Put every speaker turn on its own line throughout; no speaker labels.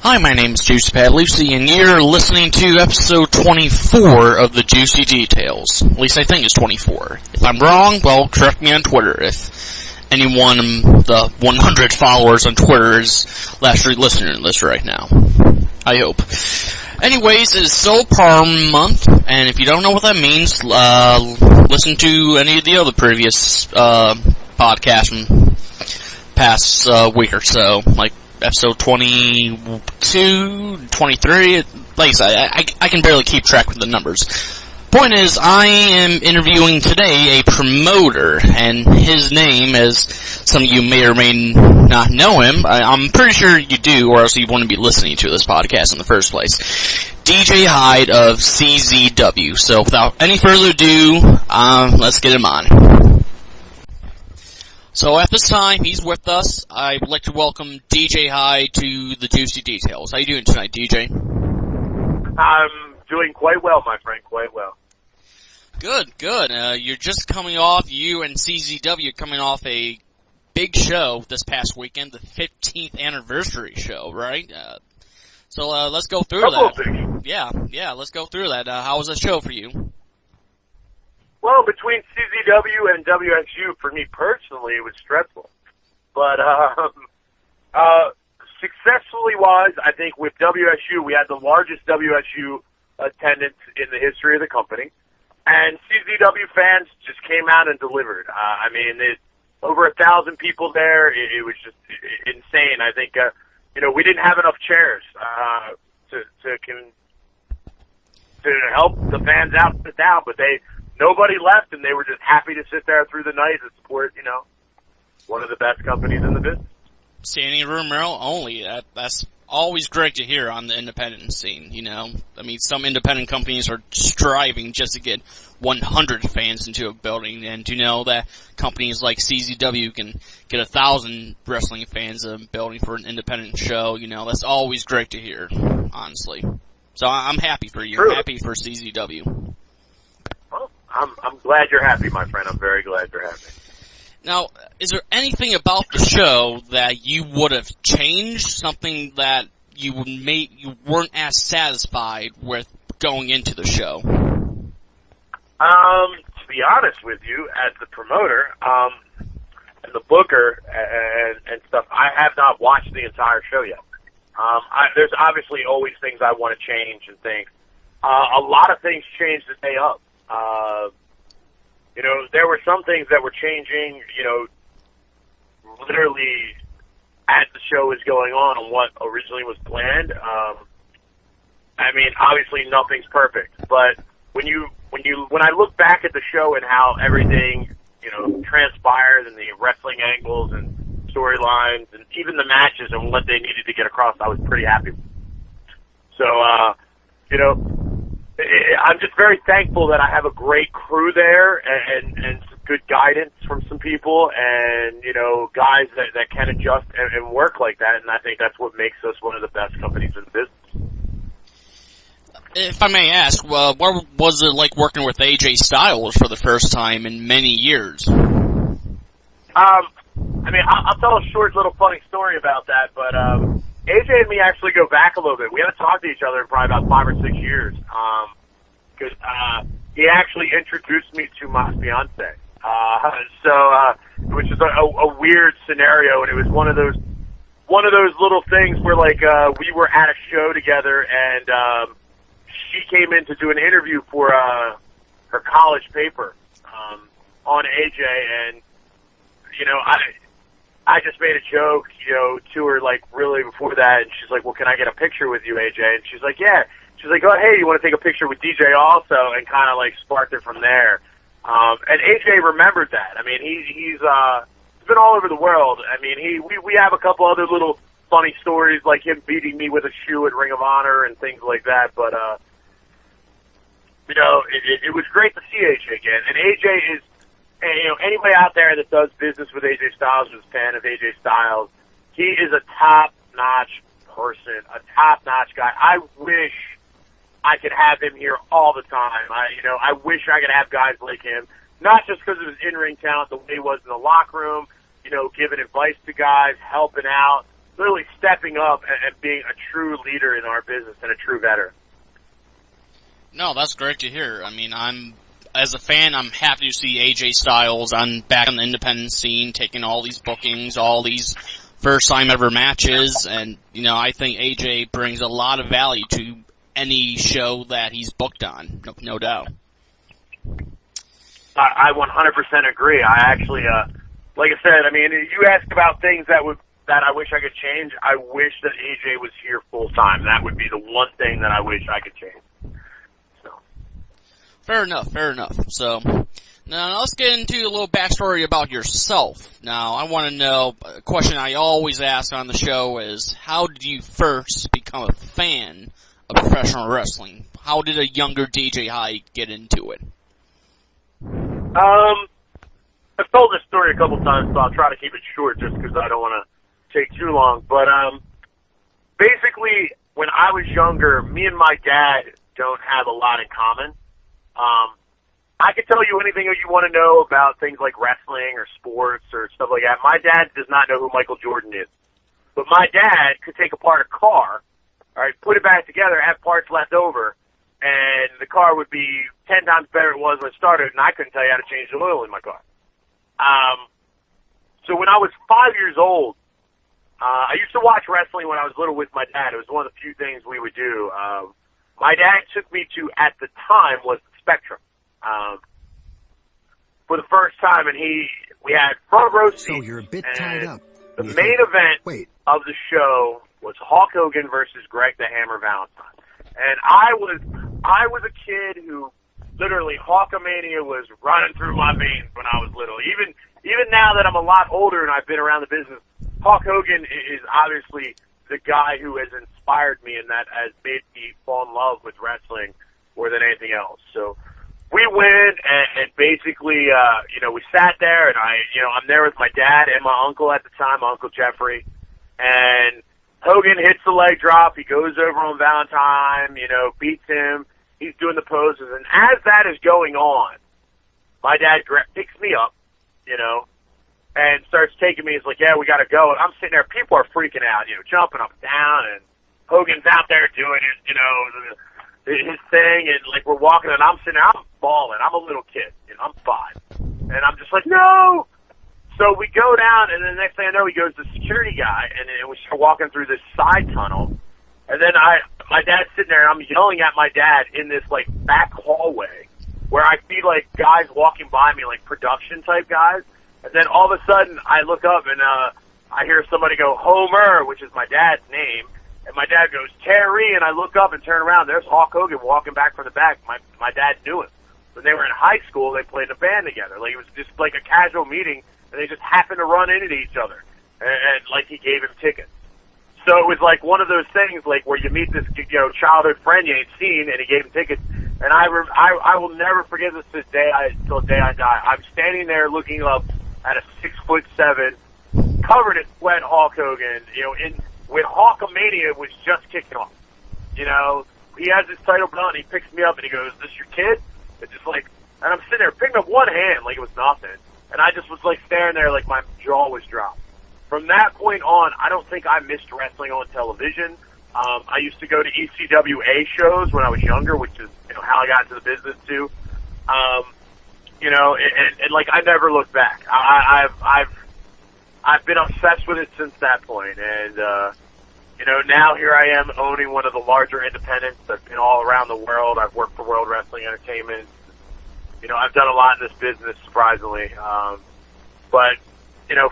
Hi, my name is Juicy Pat Lucy, and you're listening to episode 24 of the Juicy Details. At least I think it's 24. If I'm wrong, well, correct me on Twitter. If anyone of the 100 followers on Twitter is actually listening to this right now. I hope. Anyways, it is Soul Power Month, and if you don't know what that means, listen to any of the other previous podcasts from past week or so, like episode 22, 23, like I said, I can barely keep track with the numbers. Point is, I am interviewing today a promoter, and his name, as some of you may or may not know him, I'm pretty sure you do, or else you wouldn't be listening to this podcast in the first place. DJ Hyde of CZW. So without any further ado, let's get him on. So at this time, he's with us. I would like to welcome DJ Hyde to the Juicy Details. How you doing tonight, DJ?
I'm doing quite well, my friend, quite well.
Good. You're just coming off, you and CZW coming off a big show this past weekend, the 15th anniversary show, right? So let's go through that. Yeah, let's go through that. How was that show for you?
Well, between CZW and WSU, for me personally, it was stressful. But successfully wise, I think with WSU, we had the largest WSU attendance in the history of the company. And CZW fans just came out and delivered. Over 1,000 people there. It was just insane. I think, we didn't have enough chairs to help the fans out sit down, but nobody left, and they were just happy to sit there through the night and support, one of the best companies in the business.
Standing room only. That's always great to hear on the independent scene, some independent companies are striving just to get 100 fans into a building, and to know that companies like CZW can get 1,000 wrestling fans in a building for an independent show, that's always great to hear, honestly. So I'm happy for you.
True.
I'm happy for CZW.
Well, I'm glad you're happy, my friend. I'm very glad you're happy.
Now, is there anything about the show that you would have changed? Something that you weren't as satisfied with going into the show?
To be honest with you, as the promoter, and the booker and stuff, I have not watched the entire show yet. There's obviously always things I want to change and things. A lot of things changed the day up. There were some things that were changing, literally as the show was going on what originally was planned. Obviously nothing's perfect, but when I look back at the show and how everything, transpired and the wrestling angles and storylines and even the matches and what they needed to get across, I was pretty happy. So, I'm just very thankful that I have a great crew there and some good guidance from some people and, guys that can adjust and work like that. And I think that's what makes us one of the best companies in the business.
If I may ask, what was it like working with AJ Styles for the first time in many years?
I'll tell a short little funny story about that, but AJ and me actually go back a little bit. We haven't talked to each other in probably about 5 or 6 years, because he actually introduced me to my fiance. Which is a weird scenario, and it was one of those little things where we were at a show together, and she came in to do an interview for her college paper on AJ, and I just made a joke, to her, really before that, and she's like, well, can I get a picture with you, AJ? And she's like, yeah. She's like, oh, hey, you want to take a picture with DJ also? And kind of, sparked it from there. And AJ remembered that. He's been all over the world. We have a couple other little funny stories, like him beating me with a shoe at Ring of Honor and things like that, but, it was great to see AJ again. And AJ is, anybody out there that does business with AJ Styles, who's a fan of AJ Styles, he is a top-notch person, a top-notch guy. I wish I could have him here all the time. I wish I could have guys like him, not just because of his in-ring talent, the way he was in the locker room, giving advice to guys, helping out, literally stepping up and being a true leader in our business and a true veteran.
No, that's great to hear. I mean, as a fan, I'm happy to see AJ Styles back on the independent scene, taking all these bookings, all these first-time ever matches, and, I think AJ brings a lot of value to any show that he's booked on, no doubt.
I 100% agree. I actually, like I said, I mean, you ask about things that I wish I could change. I wish that AJ was here full time. That would be the one thing that I wish I could change.
Fair enough. So, now let's get into a little backstory about yourself. Now, I want to know, a question I always ask on the show is, how did you first become a fan of professional wrestling? How did a younger DJ Hyde get into it?
I've told this story a couple times, so I'll try to keep it short just because I don't want to take too long. But basically, when I was younger, me and my dad don't have a lot in common. I can tell you anything you want to know about things like wrestling or sports or stuff like that. My dad does not know who Michael Jordan is. But my dad could take apart a car, all right, put it back together, have parts left over, and the car would be 10 times better than it was when it started, and I couldn't tell you how to change the oil in my car. So when I was 5 years old, I used to watch wrestling when I was little with my dad. It was one of the few things we would do. My dad took me to, at the time, was Spectrum. For the first time, and we had front row seats. So you're a bit tied up. The main event of the show was Hulk Hogan versus Greg the Hammer Valentine. And I was a kid who literally Hulkamania was running through my veins when I was little. Even now that I'm a lot older and I've been around the business, Hulk Hogan is obviously the guy who has inspired me and that has made me fall in love with wrestling more than anything else. So we went and basically, we sat there and I'm there with my dad and my uncle at the time, my Uncle Jeffrey, and Hogan hits the leg drop. He goes over on Valentine, beats him. He's doing the poses. And as that is going on, my dad picks me up, and starts taking me. He's like, yeah, we got to go. And I'm sitting there. People are freaking out, jumping up and down. And Hogan's out there doing his thing. And, we're walking, and I'm sitting there. I'm bawling. I'm a little kid. I'm 5. And I'm just like, no! So we go down, and the next thing I know, he goes to the security guy, and we start walking through this side tunnel. And then my dad's sitting there, and I'm yelling at my dad in this, back hallway where I see, guys walking by me, production-type guys. And then all of a sudden, I look up, and I hear somebody go, Homer, which is my dad's name. And my dad goes, Terry, and I look up and turn around. There's Hulk Hogan walking back from the back. My dad knew him. When they were in high school, they played in a band together. It was just a casual meeting, and they just happened to run into each other. And he gave him tickets. So it was one of those things, where you meet this, childhood friend you ain't seen, and he gave him tickets. And I will never forget this till the day I die. I'm standing there looking up at a 6'7", covered in sweat Hulk Hogan, when Hulkamania was just kicking off. He has his title belt, and he picks me up, and he goes, "This your kid?" It's just and I'm sitting there picking up one hand like it was nothing, and I just was staring there like my jaw was dropped. From that point on, I don't think I missed wrestling on television. I used to go to ECWA shows when I was younger, which is how I got into the business too. And I never looked back. I've been obsessed with it since that point, and now here I am owning one of the larger independents. I've been all around the world. I've worked for World Wrestling Entertainment. I've done a lot in this business, surprisingly. But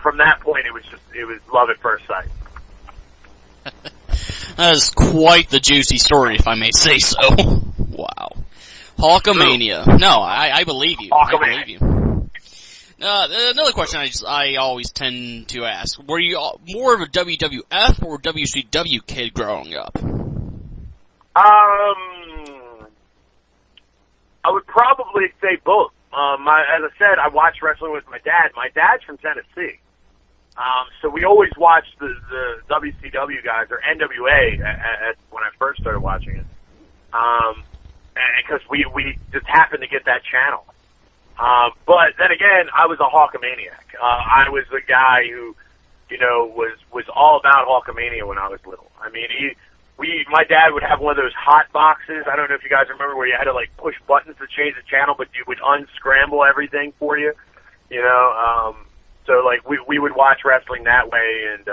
from that point, it was love at first sight.
That is quite the juicy story, if I may say so. Wow. Hulkamania. No, I believe you. I believe you. Another question I always tend to ask. Were you more of a WWF or WCW kid growing up?
I would probably say both. As I said, I watched wrestling with my dad. My dad's from Tennessee. So we always watched the WCW guys, or NWA, when I first started watching it. Because we just happened to get that channel. But then again, I was a Hulkamaniac. I was the guy who you know, was all about Hulkamania when I was little. I mean, my dad would have one of those hot boxes. I don't know if you guys remember where you had to like push buttons to change the channel, but you would unscramble everything for you. You know, so like we would watch wrestling that way, and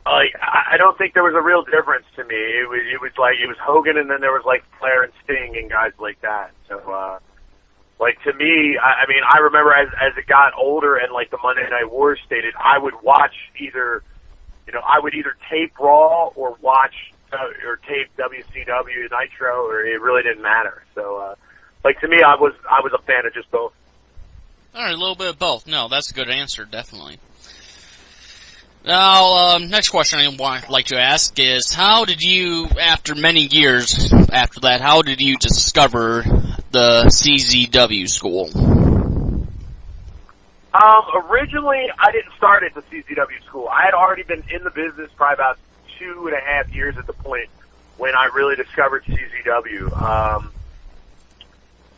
like I don't think there was a real difference to me. It was Hogan, and then there was like Flair and Sting and guys like that. So like to me, I mean, I remember as it got older and like the Monday Night Wars stated, I would watch either tape Raw or watch or tape WCW Nitro, or it really didn't matter. So like to me, I was a fan of just both.
All right, a little bit of both. No, that's a good answer, definitely. Now, next question I'd like to ask is, how did you, after many years after that, how did you discover the CZW school?
Originally, I didn't start at the CZW school. I had already been in the business probably about 2.5 years at the point when I really discovered CZW.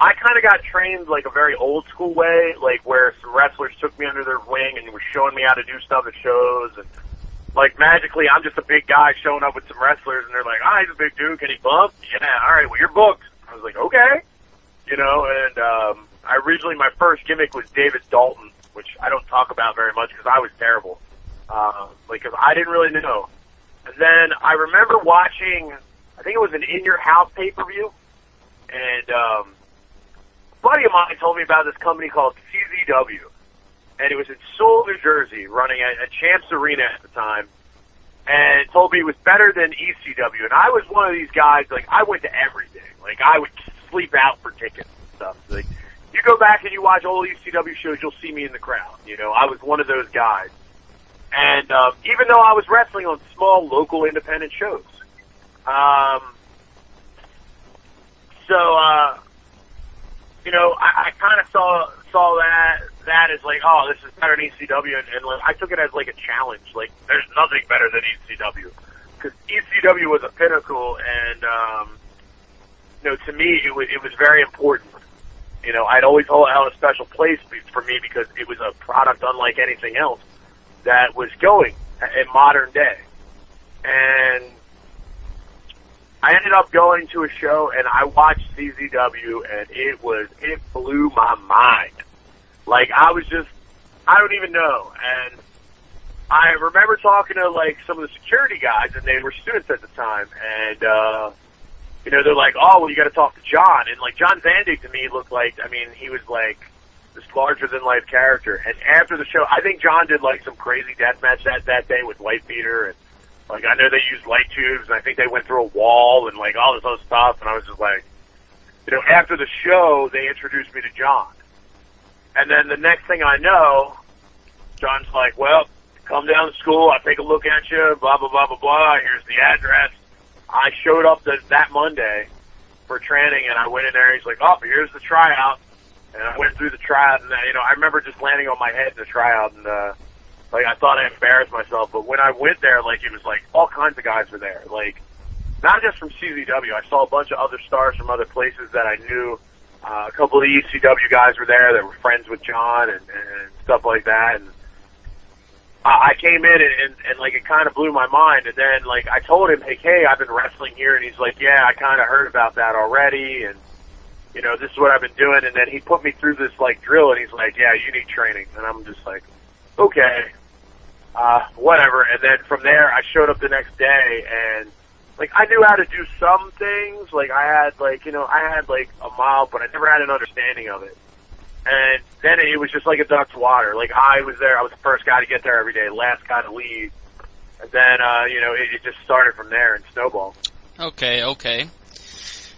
I kind of got trained like a very old school way, like where some wrestlers took me under their wing and were showing me how to do stuff at shows, and like magically I'm just a big guy showing up with some wrestlers and they're like, "Ah, he's a big dude, can he bump?" "Yeah, all right, well you're booked." I was like, "Okay." You know, and my first gimmick was David Dalton, which I don't talk about very much because I was terrible. Because I didn't really know. And then I remember watching, I think it was an In Your House pay-per-view, and a buddy of mine told me about this company called CZW, and it was in Seoul, New Jersey, running at Champs Arena at the time, and told me it was better than ECW. And I was one of these guys, like, I went to everything. Like, I would sleep out for tickets and stuff. Like, you go back and you watch old ECW shows, you'll see me in the crowd. You know, I was one of those guys. And even though I was wrestling on small, local, independent shows. You know, I kind of saw that as like, oh, this is better than ECW, and like, I took it as like a challenge. Like, there's nothing better than ECW, because ECW was a pinnacle, and you know, to me, it was very important. You know, I'd always held a special place for me because it was a product unlike anything else that was going in modern day, and I ended up going to a show, and I watched CZW, and it blew my mind. Like, I don't even know. And I remember talking to, like, some of the security guys, and they were students at the time, and, you know, they're like, "Oh, well, you gotta talk to John." And, like, John Zandig to me looked like, I mean, he was, like, this larger-than-life character. And after the show, I think John did, like, some crazy deathmatch that day with White Beater, and like, I know they used light tubes, and I think they went through a wall and, like, all this other stuff, and I was just like, you know, after the show, they introduced me to John. And then the next thing I know, John's like, "Well, come down to school, I'll take a look at you, blah, blah, blah, blah, blah, here's the address." I showed up that Monday for training, and I went in there, and he's like, "Oh, here's the tryout." And I went through the tryout, and, you know, I remember just landing on my head in the tryout, and, like, I thought I embarrassed myself, but when I went there, like, it was like all kinds of guys were there. Like, not just from CZW. I saw a bunch of other stars from other places that I knew. A couple of the ECW guys were there that were friends with John and stuff like that. And I came in and like, it kind of blew my mind. And then, like, I told him, "Hey, I've been wrestling here." And he's like, "Yeah, I kind of heard about that already. And, you know, this is what I've been doing." And then he put me through this, like, drill, and he's like, "Yeah, you need training." And I'm just like, okay. Whatever. And then from there, I showed up the next day, and, like, I knew how to do some things. Like, I had, like, you know, a mild, but I never had an understanding of it. And then it was just like a duck's water. Like, I was there. I was the first guy to get there every day, last guy to leave. And then, you know, it just started from there and snowballed.
Okay.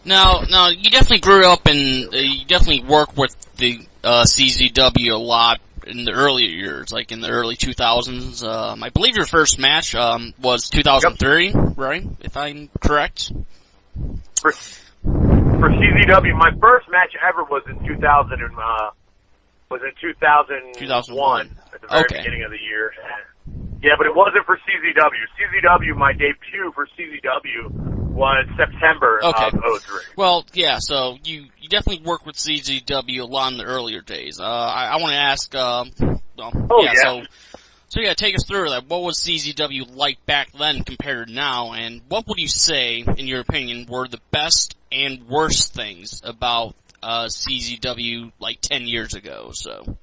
Now, you definitely grew up and you definitely worked with the CZW a lot in the earlier years, like in the early 2000s. I believe your first match was 2003, yep. Right? If I'm correct.
For CZW, my first match ever was in 2001 at the very beginning of the year. Yeah, but it wasn't for CZW. My debut for CZW was September of 03.
Well, yeah, so you definitely worked with CZW a lot in the earlier days. I want to ask,
So
So yeah, take us through that. What was CZW like back then compared to now, and what would you say, in your opinion, were the best and worst things about CZW like 10 years ago? So,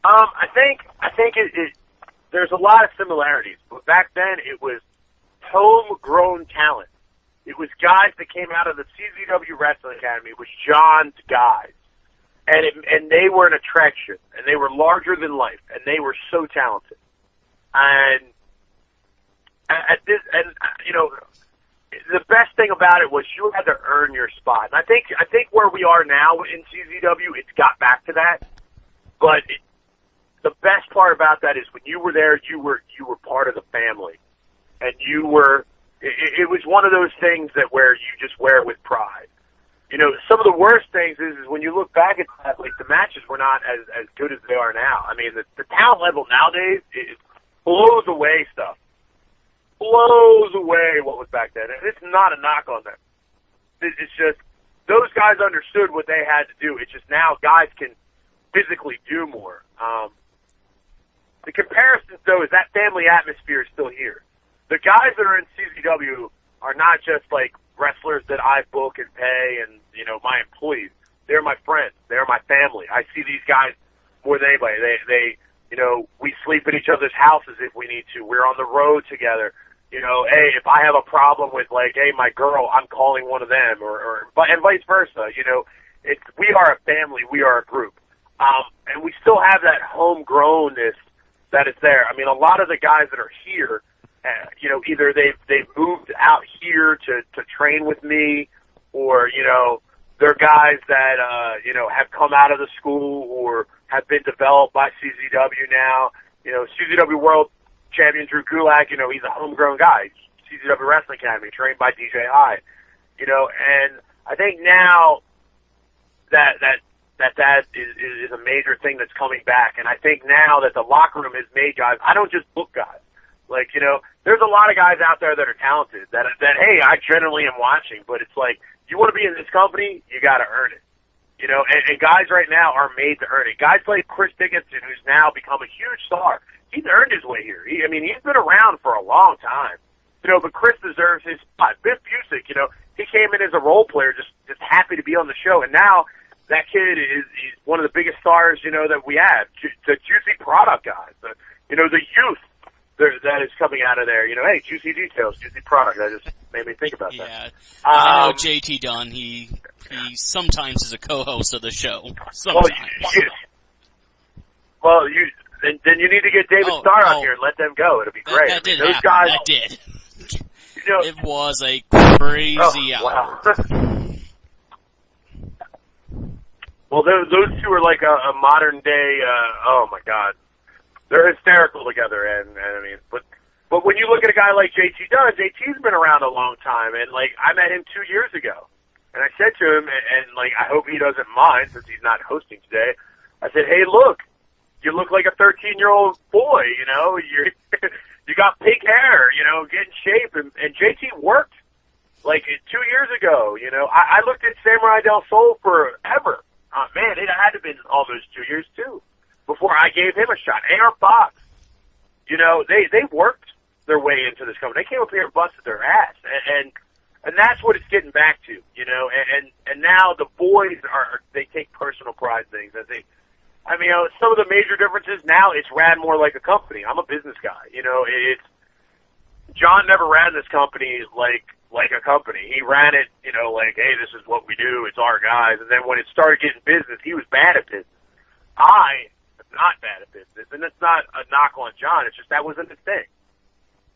I think it there's a lot of similarities, but back then it was homegrown talent. It was guys that came out of the CZW Wrestling Academy. It was John's guys. And they were an attraction, and they were larger than life, and they were so talented. And the best thing about it was you had to earn your spot. And I think where we are now in CZW, it's got back to that. But the best part about that is when you were there, you were part of the family, and you were. It was one of those things that where you just wear it with pride. You know, some of the worst things is when you look back at that, like, the matches were not as good as they are now. I mean, the talent level nowadays, it blows away stuff. Blows away what was back then. And it's not a knock on them. It's just, those guys understood what they had to do. It's just now guys can physically do more. The comparison, though, is that family atmosphere is still here. The guys that are in CZW are not just, like, wrestlers that I book and pay and, you know, my employees. They're my friends. They're my family. I see these guys more than anybody. They you know, we sleep at each other's houses if we need to. We're on the road together. You know, hey, if I have a problem with, like, hey, my girl, I'm calling one of them, and vice versa. You know, we are a family. We are a group. And we still have that homegrownness that is there. I mean, a lot of the guys that are here, you know, either they've moved out here to train with me, or, you know, they're guys that, you know, have come out of the school or have been developed by CZW now. You know, CZW World Champion Drew Gulak, you know, he's a homegrown guy. CZW Wrestling Academy, trained by DJ Hyde. You know, and I think now that is a major thing that's coming back. And I think now that the locker room has made guys, I don't just book guys. Like, you know, there's a lot of guys out there that are talented that hey, I generally am watching, but it's like, you want to be in this company, you got to earn it. You know, and guys right now are made to earn it. Guys like Chris Dickinson, who's now become a huge star, he's earned his way here. He's been around for a long time. You know, but Chris deserves his spot. Biff Busick, you know, he came in as a role player, just happy to be on the show, and now that kid he's one of the biggest stars, you know, that we have. The Juicy Product guys, you know, the youth that is coming out of there. You know, hey, Juicy Details, Juicy Product. That just made me think about that.
Yeah, I know JT Dunn. He sometimes is a co-host of the show. Sometimes.
Then you need to get David Starr out here and let them go. It'll be great.
That did
those
happen.
guys.
That did.
You know,
it was a crazy hour.
Wow. Well, those two are like a modern day. Oh my God, they're hysterical together, and I mean, but when you look at a guy like JT Dunn, JT's been around a long time, and like I met him 2 years ago, and I said to him, and like I hope he doesn't mind since he's not hosting today. I said, hey, look, you look like a 13-year-old boy, you know, you got pink hair, you know, get in shape, and JT worked like 2 years ago, you know. I looked at Samurai Del Sol forever. Man, it had to have been almost 2 years, too, before I gave him a shot. AR Fox, you know, they worked their way into this company. They came up here and busted their ass, and that's what it's getting back to, you know. And now the boys they take personal pride in things. I mean, you know, some of the major differences now, it's ran more like a company. I'm a business guy, you know. John never ran this company like a company. He ran it, you know, like, hey, this is what we do. It's our guys. And then when it started getting business, he was bad at business. I am not bad at business, and it's not a knock on John. It's just that wasn't his thing.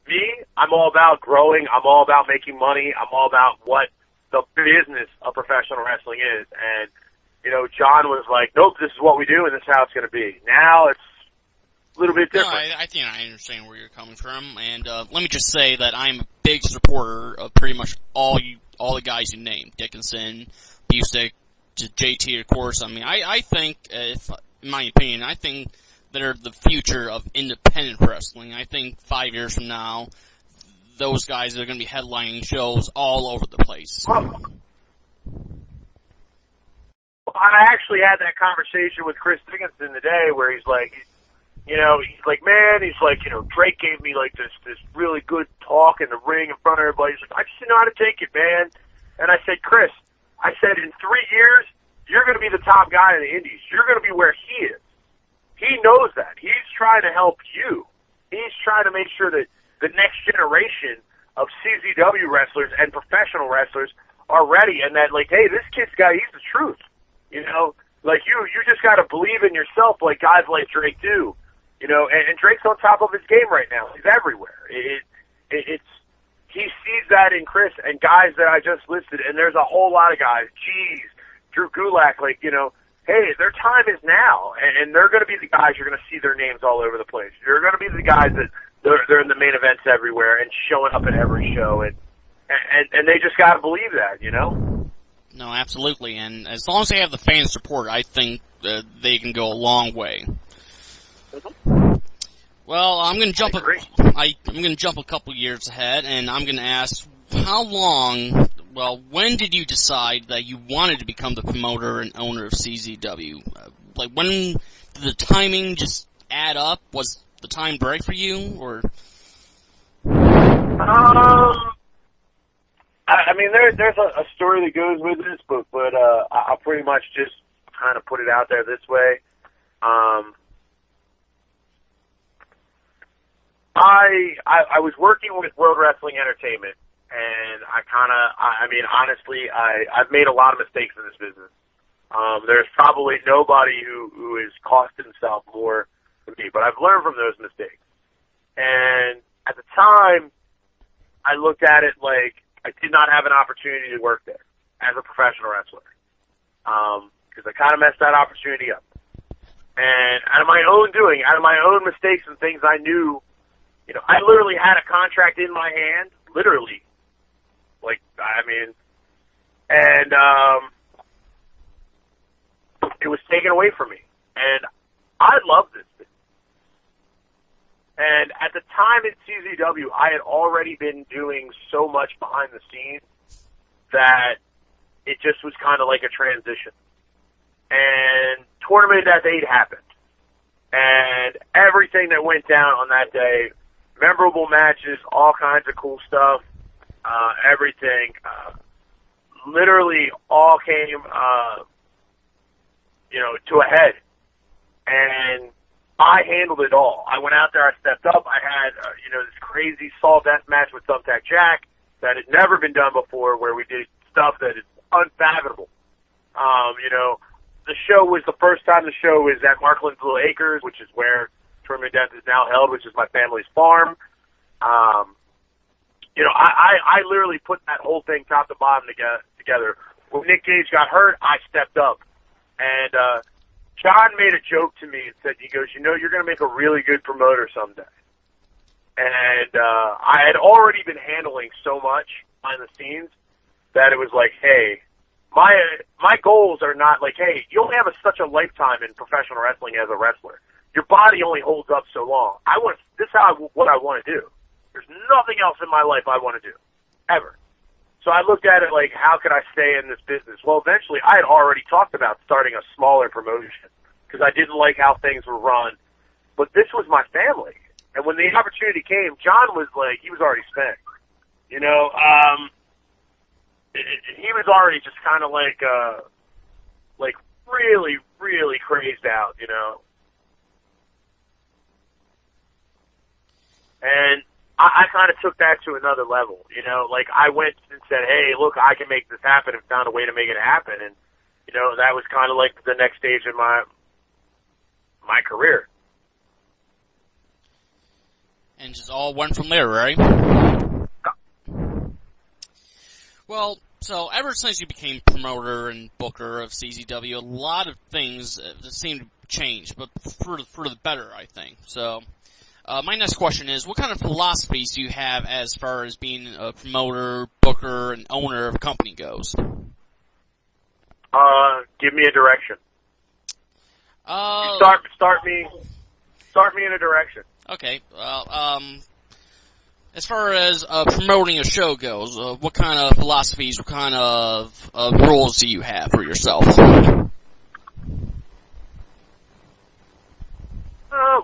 Me, I'm all about growing. I'm all about making money. I'm all about what the business of professional wrestling is. And, you know, John was like, nope, this is what we do, and this is how it's going to be. Now it's a little bit different.
No, I think I understand where you're coming from, and let me just say that I'm a big supporter of pretty much all the guys you named, Dickinson, Busick, JT, of course. I mean, I think, in my opinion, I think they're the future of independent wrestling. I think 5 years from now, those guys are going to be headlining shows all over the place.
Well, I actually had that conversation with Chris Dickinson today, where he's like, you know, he's like, man, he's like, you know, Drake gave me like this really good talk in the ring in front of everybody. He's like, I just didn't know how to take it, man. And I said, Chris, I said, in 3 years, you're going to be the top guy in the Indies. You're going to be where he is. He knows that. He's trying to help you. He's trying to make sure that the next generation of CZW wrestlers and professional wrestlers are ready, and that, like, hey, this kid's guy, he's the truth. You know, like, you just got to believe in yourself like guys like Drake do. You know, and Drake's on top of his game right now. He's everywhere. He sees that in Chris and guys that I just listed, and there's a whole lot of guys. Jeez, Drew Gulak, like, you know, hey, their time is now, and they're going to be the guys you're going to see their names all over the place. You're going to be the guys that they're in the main events everywhere and showing up at every show, and they just got to believe that, you know?
No, absolutely, and as long as they have the fan support, I think they can go a long way. Well, I'm going to jump. I'm going to jump a couple years ahead, and I'm going to ask, how long? Well, when did you decide that you wanted to become the promoter and owner of CZW? Like, when did the timing just add up? Was the time right for you, or?
I mean, there's a story that goes with this, but I'll pretty much just kind of put it out there this way. I was working with World Wrestling Entertainment, and I mean, honestly, I've made a lot of mistakes in this business. There's probably nobody who has cost himself more than me, but I've learned from those mistakes. And at the time, I looked at it like I did not have an opportunity to work there as a professional wrestler, because I kind of messed that opportunity up. And out of my own doing, out of my own mistakes and things I knew, you know, I literally had a contract in my hand, literally. Like, I mean, and it was taken away from me. And I loved this business. And at the time at CZW, I had already been doing so much behind the scenes that it just was kind of like a transition. And Tournament of Death 8 happened. And everything that went down on that day, memorable matches, all kinds of cool stuff, everything, literally all came, you know, to a head. And I handled it all. I went out there, I stepped up, I had, you know, this crazy Saw Death match with Thumbtack Jack that had never been done before, where we did stuff that is unfathomable. You know, the show was the first time the show was at Markland's Little Acres, which is where Tournament of Death is now held, which is my family's farm. You know, I literally put that whole thing top to bottom together. When Nick Gage got hurt, I stepped up. And John made a joke to me and said, he goes, you know, you're going to make a really good promoter someday. And I had already been handling so much behind the scenes that it was like, hey, my goals are not like, hey, you only have such a lifetime in professional wrestling as a wrestler. Your body only holds up so long. This is what I want to do. There's nothing else in my life I want to do, ever. So I looked at it like, how could I stay in this business? Well, eventually, I had already talked about starting a smaller promotion because I didn't like how things were run. But this was my family. And when the opportunity came, John was like, he was already spent. You know, he was already just kind of like really, really crazed out, you know. And I kind of took that to another level, you know. Like, I went and said, hey, look, I can make this happen, and found a way to make it happen. And, you know, that was kind of like the next stage in my career.
And just all went from there, right? Well, so ever since you became promoter and booker of CZW, a lot of things seem to change, but for the better, I think. So, my next question is, what kind of philosophies do you have as far as being a promoter, booker, and owner of a company goes?
Give me a direction. Start me in a direction.
Okay, well, as far as promoting a show goes, what kind of philosophies, what kind of rules do you have for yourself?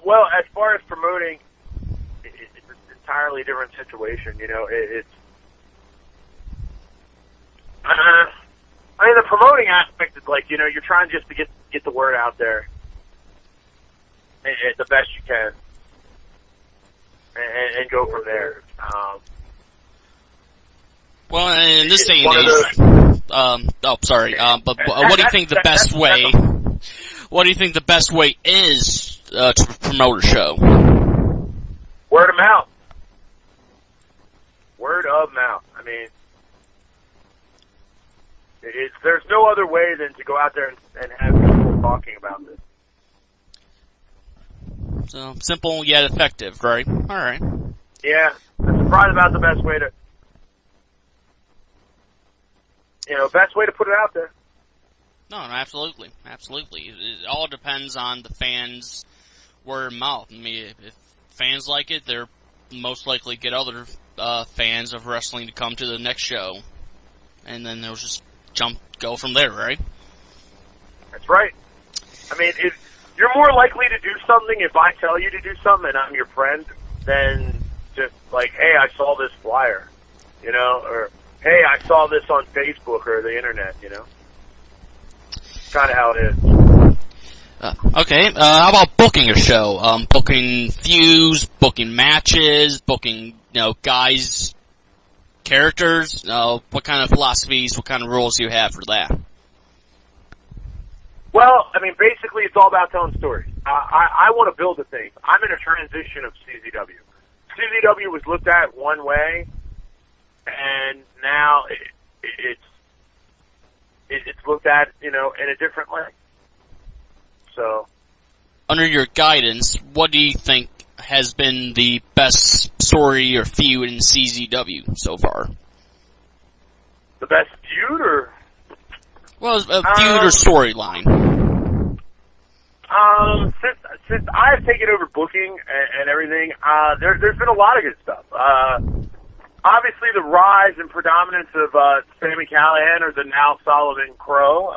Well, as far as promoting, it's an entirely different situation. You know, I mean, the promoting aspect is like, you know, you're trying just to get the word out there the best you can, and go from there.
Well, in this day and age, but what do you think the best way? What do you think the best way is to promote a show?
Word of mouth. Word of mouth. I mean, there's no other way than to go out there and have people talking about this.
So simple yet effective, right? All right.
Yeah, that's probably about the best way to, best way to put it out there.
No, absolutely. It all depends on the fans' word of mouth. I mean, if fans like it, they're most likely get other fans of wrestling to come to the next show, and then they'll just go from there, right?
That's right. I mean, you're more likely to do something if I tell you to do something and I'm your friend than just like, hey, I saw this flyer, or hey, I saw this on Facebook or the internet, Kind of how it is.
Okay, how about booking a show? Booking feuds, booking matches, booking, guys, characters. What kind of philosophies, what kind of rules do you have for that?
Well, I mean, basically, it's all about telling stories. I want to build a thing. I'm in a transition of CZW. CZW was looked at one way, and now it's looked at, in a different way. So,
under your guidance, what do you think has been the best story or feud in CZW so far?
The best feud, or?
Well, a feud or storyline.
Since I've taken over booking and everything, there's been a lot of good stuff. Obviously, the rise and predominance of Sami Callihan or the now Solomon Crow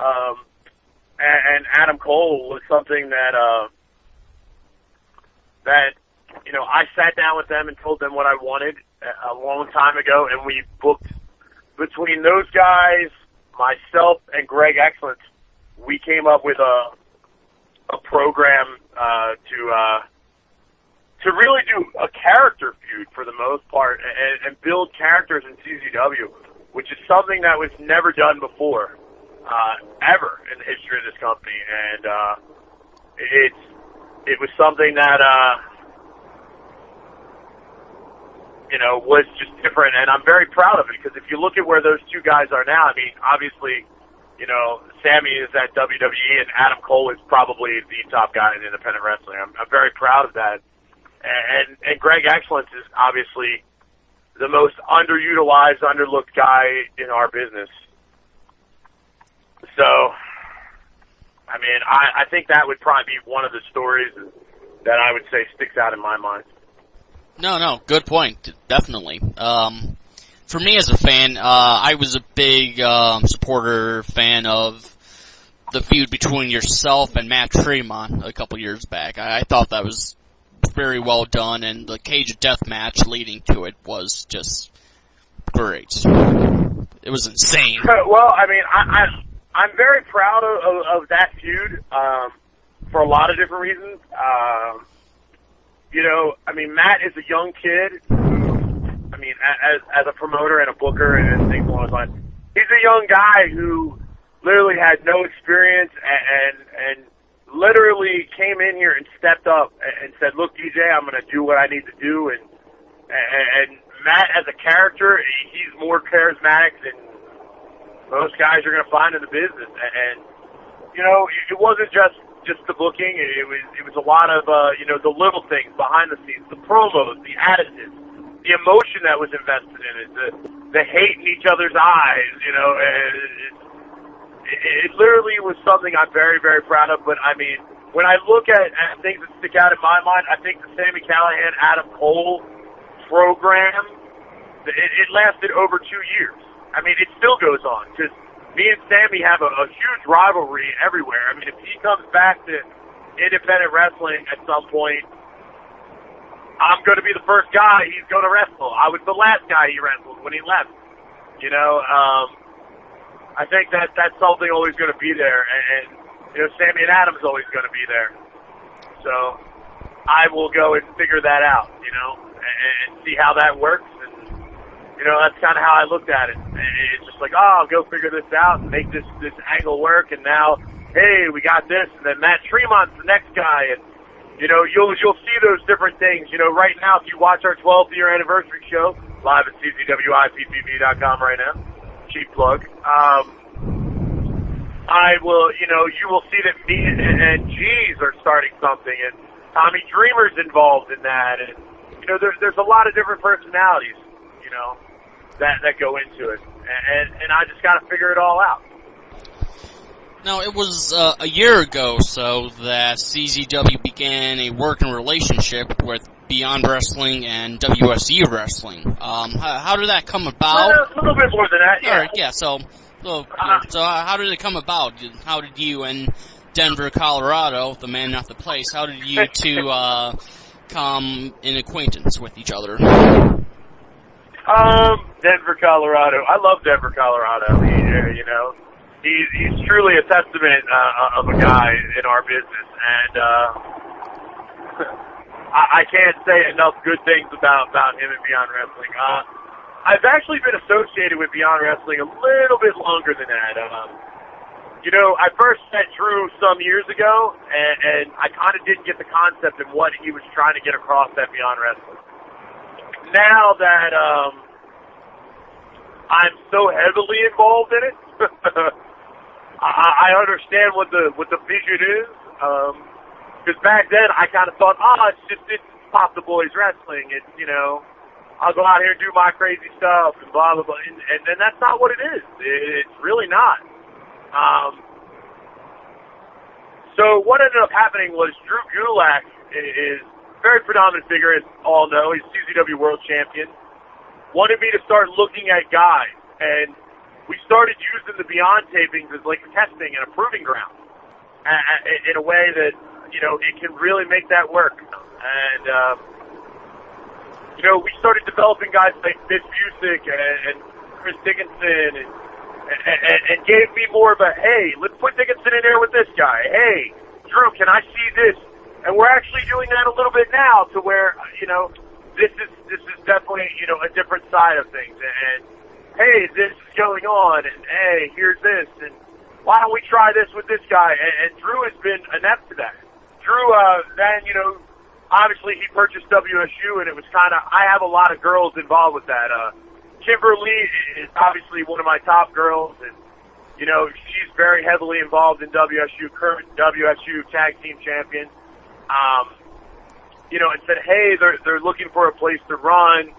and Adam Cole was something that I sat down with them and told them what I wanted a long time ago, and we booked between those guys, myself, and Greg Excellence. We came up with a program to really do a character feud for the most part and build characters in CZW, which is something that was never done before, ever in the history of this company. And it was something that was just different, and I'm very proud of it, because if you look at where those two guys are now, I mean, obviously, Sammy is at WWE, and Adam Cole is probably the top guy in independent wrestling. I'm very proud of that. And Greg Excellence is obviously the most underutilized, underlooked guy in our business. So, I mean, I think that would probably be one of the stories that I would say sticks out in my mind.
No, good point. Definitely. For me as a fan, I was a big fan of the feud between yourself and Matt Tremont a couple years back. I thought that was very well done, and the Cage of Death match leading to it was just great. It was insane.
Well, I mean, I'm very proud of that feud for a lot of different reasons. I mean, Matt is a young kid who, I mean, as a promoter and a booker and things along those lines, he's a young guy who literally had no experience and literally came in here and stepped up and said, look, DJ, I'm going to do what I need to do. And Matt, as a character, he's more charismatic than most guys you're going to find in the business. And it wasn't just the booking. It was a lot of, the little things behind the scenes, the promos, the additives, the emotion that was invested in it, the hate in each other's eyes, It literally was something I'm very, very proud of. But, I mean, when I look at things that stick out in my mind, I think the Sami Callihan, Adam Cole program, it lasted over 2 years. I mean, it still goes on, because me and Sammy have a huge rivalry everywhere. I mean, if he comes back to independent wrestling at some point, I'm going to be the first guy he's going to wrestle. I was the last guy he wrestled when he left. You know, I think that's something always going to be there, and you know, Sammy and Adam's always going to be there. So I will go and figure that out, you know, and see how that works. And you know, that's kind of how I looked at it. It's just like, oh, I'll go figure this out and make this angle work. And now, hey, we got this, and then Matt Tremont's the next guy, and you know, you'll see those different things. You know, right now, if you watch our 12th year anniversary show live at czwippv.com right now, cheap plug. I will, you know, you will see that me and G's are starting something, and Tommy Dreamer's involved in that, and you know, there's a lot of different personalities, you know, that go into it, and I just got to figure it all out.
Now, it was a year ago, so that CZW began a working relationship with Beyond Wrestling and WSU Wrestling. How did that come about?
A little bit more than that, yeah.
All right, yeah. So how did it come about? How did you and Denver, Colorado, the man, not the place, how did you two come in acquaintance with each other?
Denver, Colorado. I love Denver, Colorado. You know, he's truly a testament of a guy in our business, and I can't say enough good things about him and Beyond Wrestling. I've actually been associated with Beyond Wrestling a little bit longer than that. You know, I first met Drew some years ago, and I kind of didn't get the concept of what he was trying to get across at Beyond Wrestling. Now that I'm so heavily involved in it, I understand what the vision is. Because back then I kind of thought, it's Pop the Boys Wrestling. It's, you know, I'll go out here and do my crazy stuff and blah, blah, blah. And that's not what it is. It's really not. So what ended up happening was Drew Gulak is a very predominant figure, as all know. He's CZW World Champion. Wanted me to start looking at guys. And we started using the Beyond tapings as like testing and a proving ground in a way that, you know, it can really make that work. And, you know, we started developing guys like Vince Busick and Chris Dickinson and gave me more of a, hey, let's put Dickinson in there with this guy. Hey, Drew, can I see this? And we're actually doing that a little bit now to where, you know, this is definitely, you know, a different side of things. And hey, this is going on, and hey, here's this, and why don't we try this with this guy? And Drew has been inept to that. Drew, then, you know, obviously he purchased WSU, and it was kind of, I have a lot of girls involved with that. Kimberly is obviously one of my top girls, and, you know, she's very heavily involved in WSU, current WSU tag team champion. You know, and said, hey, they're looking for a place to run.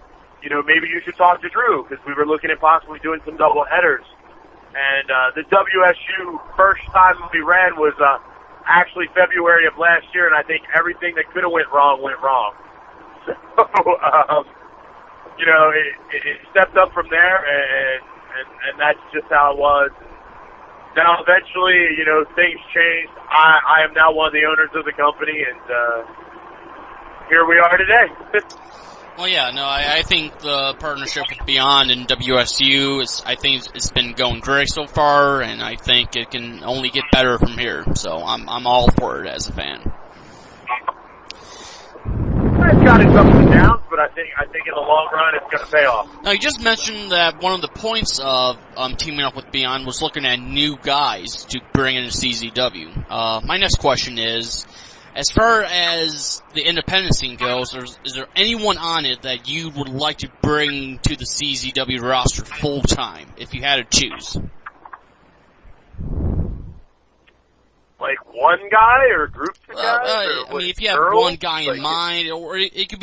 You know, maybe you should talk to Drew, because we were looking at possibly doing some double headers. And the WSU first time we ran was actually February of last year, and I think everything that could have went wrong. So, you know, it stepped up from there, and that's just how it was. Now, eventually, you know, things changed. I am now one of the owners of the company, and here we are today.
Well, yeah, no, I think the partnership with Beyond and WSU I think it's been going great so far, and I think it can only get better from here. So I'm all for it as a fan.
It's got its ups and downs, but I think in the long run it's going to pay off.
Now, you just mentioned that one of the points of teaming up with Beyond was looking at new guys to bring into CZW. My next question is, as far as the independent scene goes, is there anyone on it that you would like to bring to the CZW roster full time, if you had to choose?
Like one guy or groups of guys?
I mean, if you have one guy in mind, or it could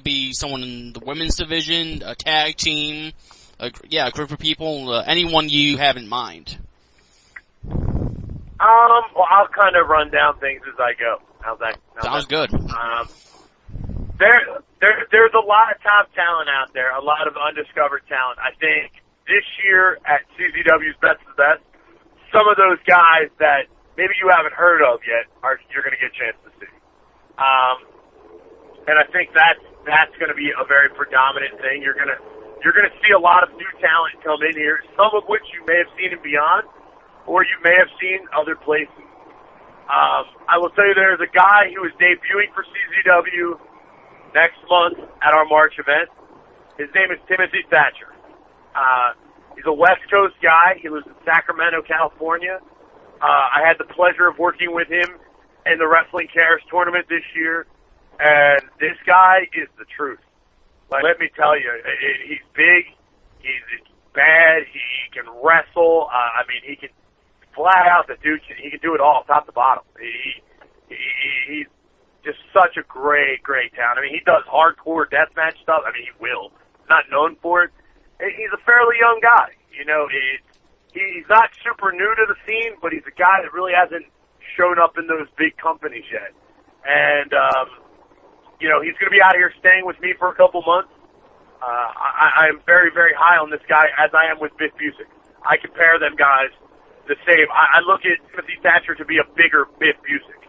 be someone in the women's division, a tag team, a group of people, anyone you have in mind.
Well, I'll kind of run down things as I go. How's that?
Sounds good.
There's a lot of top talent out there, a lot of undiscovered talent. I think this year at CZW's Best of the Best, some of those guys that maybe you haven't heard of yet, you're going to get a chance to see. And I think that's going to be a very predominant thing. You're going to see a lot of new talent come in here, some of which you may have seen in Beyond, or you may have seen other places. I will tell you there's a guy who is debuting for CZW next month at our March event. His name is Timothy Thatcher. He's a West Coast guy. He lives in Sacramento, California. I had the pleasure of working with him in the Wrestling Cares tournament this year, and this guy is the truth. Like, let me tell you, he's big, he's bad, he can wrestle. I mean, he can flat out the dude. He can do it all, top to bottom. He's just such a great talent. I mean, he does hardcore deathmatch stuff. I mean, he will. He's not known for it. He's a fairly young guy. You know, he's not super new to the scene, but he's a guy that really hasn't shown up in those big companies yet. And, you know, he's going to be out here staying with me for a couple months. I am very, very high on this guy, as I am with Biff Busick. I compare them guys the same. I look at Timothy Thatcher to be a bigger Biff Busick.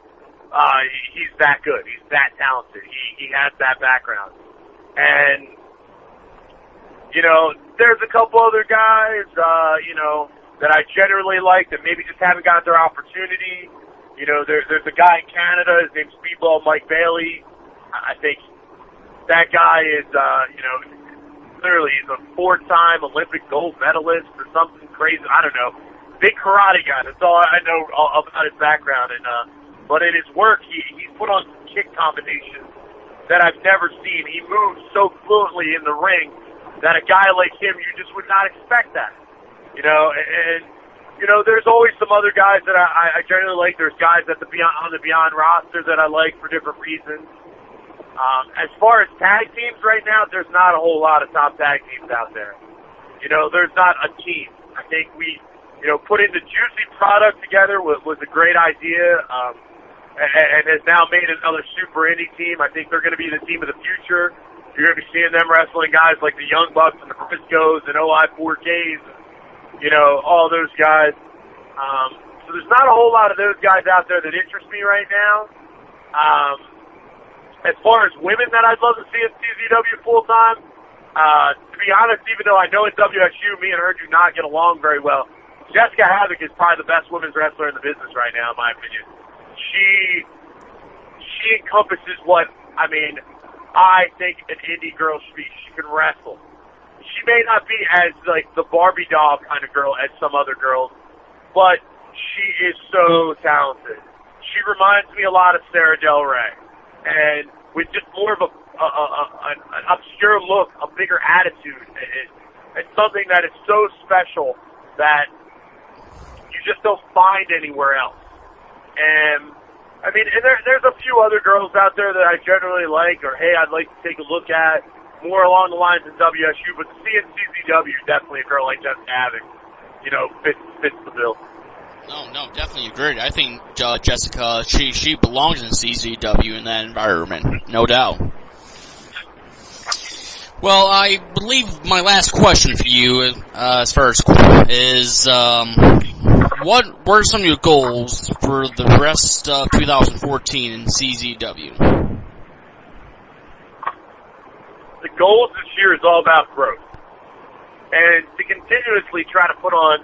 He's that good. He's that talented. He has that background. And, you know, there's a couple other guys, you know, that I generally like that maybe just haven't got their opportunity. You know, there's a guy in Canada, his name's Speedball Mike Bailey. I think that guy is, you know, clearly he's a 4-time Olympic gold medalist or something crazy. I don't know. Big karate guy. That's all I know about his background. And but in his work, he's put on some kick combinations that I've never seen. He moves so fluently in the ring that a guy like him, you just would not expect that. You know, and you know, there's always some other guys that I generally like. There's guys on the Beyond roster that I like for different reasons. As far as tag teams right now, there's not a whole lot of top tag teams out there. You know, there's not a team. I think you know, putting the Juicy product together was a great idea, and has now made another super indie team. I think they're going to be the team of the future. You're going to be seeing them wrestling guys like the Young Bucks and the Briscoes and OI4Ks, you know, all those guys. So there's not a whole lot of those guys out there that interest me right now. As far as women that I'd love to see in CZW full-time, to be honest, even though I know at WSU, me and her do not get along very well, Jessica Havoc is probably the best women's wrestler in the business right now, in my opinion. She encompasses what, I mean, I think an indie girl should be. She can wrestle. She may not be as, like, the Barbie doll kind of girl as some other girls, but she is so talented. She reminds me a lot of Sarah Del Rey, and with just more of an obscure look, a bigger attitude. It's something that is so special that you just don't find anywhere else. And I mean, and there's a few other girls out there that I generally like, or hey, I'd like to take a look at, more along the lines of WSU, but to see in CZW, definitely a girl like Jessica Havoc, you know, fits the bill.
No, definitely agree. I think Jessica, she belongs in CZW in that environment, no doubt. Well, I believe my last question for you, as far as is, what were some of your goals for the rest of 2014 in CZW?
The goals this year is all about growth. And to continuously try to put on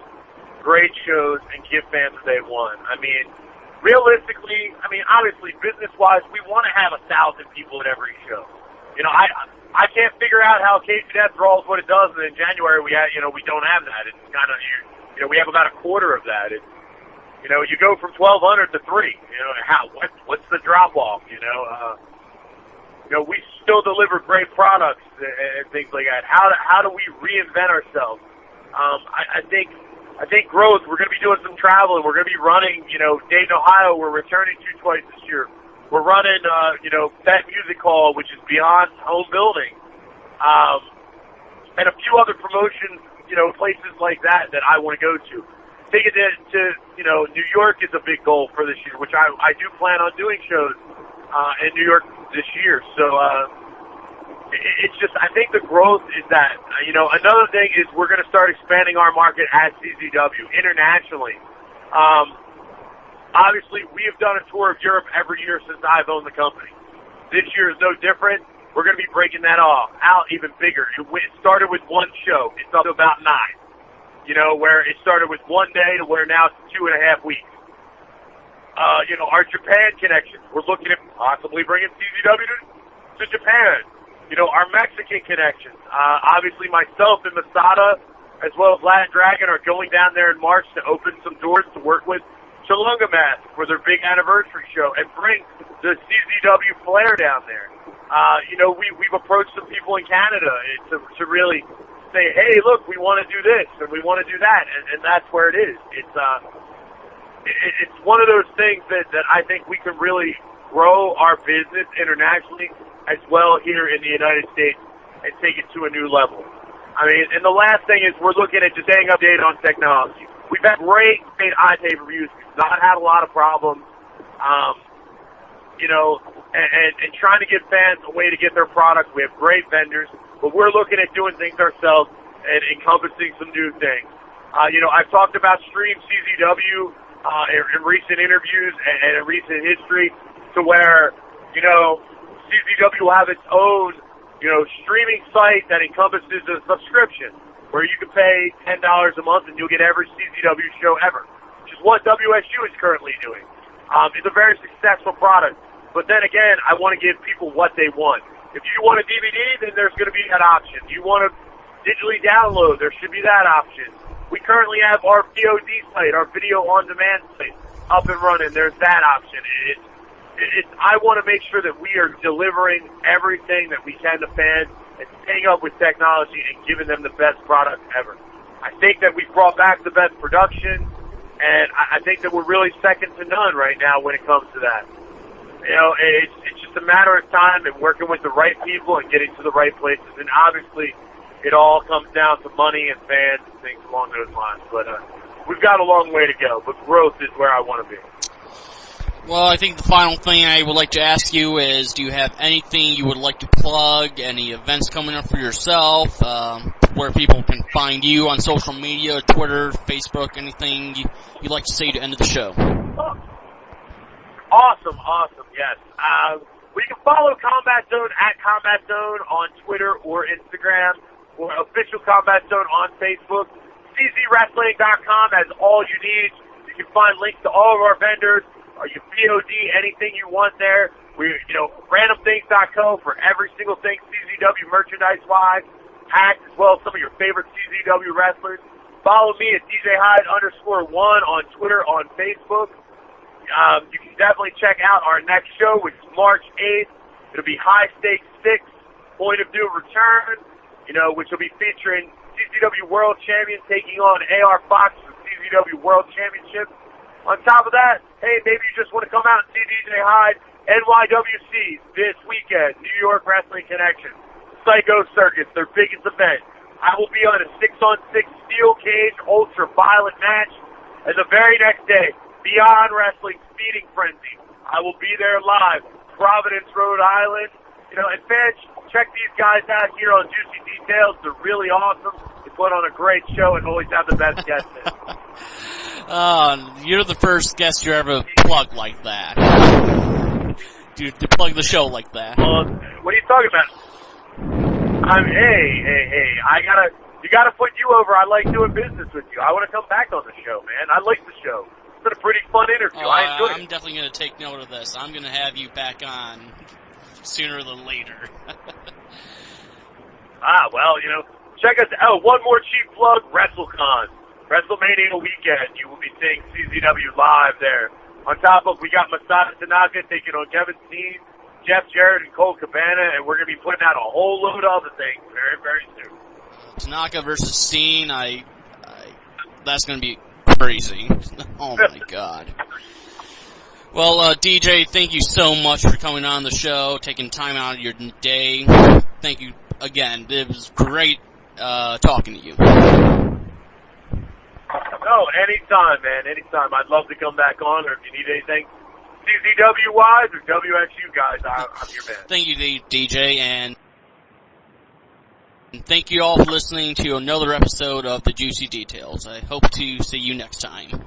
great shows and give fans what they want. I mean, realistically, obviously, business-wise, we want to have 1,000 people at every show. You know, I can't figure out how KCNet draws what it does, and in January we don't have that. It's kind of, you know, we have about a quarter of that. It's, you know, you go from 1,200 to 3. You know, what's the drop-off? You know, we still deliver great products and things like that. How do we reinvent ourselves? I think growth. We're going to be doing some traveling. We're going to be running, you know, Dayton, Ohio. We're returning to twice this year. We're running, you know, that music hall, which is beyond home building, and a few other promotions, you know, places like that I want to go to. Taking it to, you know, New York is a big goal for this year, which I do plan on doing shows in New York this year. So it's just, I think the growth is that, you know, another thing is we're going to start expanding our market at CZW internationally. obviously, we have done a tour of Europe every year since I've owned the company. This year is no different. We're going to be breaking that out even bigger. It started with one show. It's up to about 9. Where it started with one day to where now it's 2.5 weeks. Our Japan connections. We're looking at possibly bringing CZW to Japan. Our Mexican connections. Obviously, myself and Masada, as well as Latin Dragon, are going down there in March to open some doors to work with Chilunga Mask for their big anniversary show and bring the CZW flair down there. We've approached some people in Canada to really say, hey, look, we want to do this and we want to do that, and that's where it is. It's one of those things that I think we can really grow our business internationally as well here in the United States and take it to a new level. And the last thing is we're looking at just staying updated on technology. We've had great iTape reviews. We've not had a lot of problems, and trying to give fans a way to get their product. We have great vendors, but we're looking at doing things ourselves and encompassing some new things. I've talked about Stream CZW in recent interviews and in recent history to where, CZW will have its own, streaming site that encompasses a subscription where you can pay $10 a month and you'll get every CZW show ever, which is what WSU is currently doing. It's a very successful product. But then again, I want to give people what they want. If you want a DVD, then there's going to be that option. You want to digitally download, there should be that option. We currently have our VOD site, our video on demand site, up and running. There's that option. I want to make sure that we are delivering everything that we can to fans and staying up with technology and giving them the best product ever. I think that we've brought back the best production, and I think that we're really second to none right now when it comes to that. It's just a matter of time and working with the right people and getting to the right places. And obviously, it all comes down to money and fans and things along those lines. But we've got a long way to go, but growth is where I want to be.
Well, I think the final thing I would like to ask you is, do you have anything you would like to plug, any events coming up for yourself, where people can find you on social media, Twitter, Facebook, anything you'd like to say to end the show?
Awesome, yes. We can follow Combat Zone at Combat Zone on Twitter or Instagram, or Official Combat Zone on Facebook. CZWrestling.com has all you need. You can find links to all of our vendors, or your VOD, anything you want there. Randomthings.co for every single thing CZW merchandise-wise, hacks, as well as some of your favorite CZW wrestlers. Follow me at DJ Hyde_1 on Twitter, on Facebook. You can definitely check out our next show, which is March 8th. It'll be High Stakes 6, Point of New Return, which will be featuring CZW World Champion taking on AR Fox for CZW World Championship. On top of that, hey, maybe you just want to come out and see DJ Hyde, NYWC, this weekend, New York Wrestling Connection, Psycho Circus, their biggest event. I will be on a 6-on-6 steel cage ultra-violent match, and the very next day, Beyond Wrestling Speeding Frenzy. I will be there live, Providence, Rhode Island. And fans, check these guys out here on Juicy Details. They're really awesome. They put on a great show and always have the best guests in.
You're the first guest you ever plugged like that. Dude, to plug the show like that.
What are you talking about? Hey. You gotta put you over. I like doing business with you. I want to come back on the show, man. I like the show. It's been a pretty fun interview. I enjoyed it.
I'm definitely going to take note of this. I'm going to have you back on sooner than later.
Check us out. One more cheap plug, WrestleCon. WrestleMania weekend. You will be seeing CZW live there. On top of, we got Masada Tanaka taking on Kevin Steen, Jeff Jarrett, and Cole Cabana, and we're going to be putting out a whole load of other things very, very soon.
Tanaka versus Steen, that's going to be crazy. Oh my God. Well, DJ, thank you so much for coming on the show, taking time out of your day. Thank you again. It was great talking to you.
No, anytime, man. Anytime. I'd love to come back on, or if you need anything CZW-wise or WSU guys, I'm your man.
Thank you, DJ, and thank you all for listening to another episode of The Juicy Details. I hope to see you next time.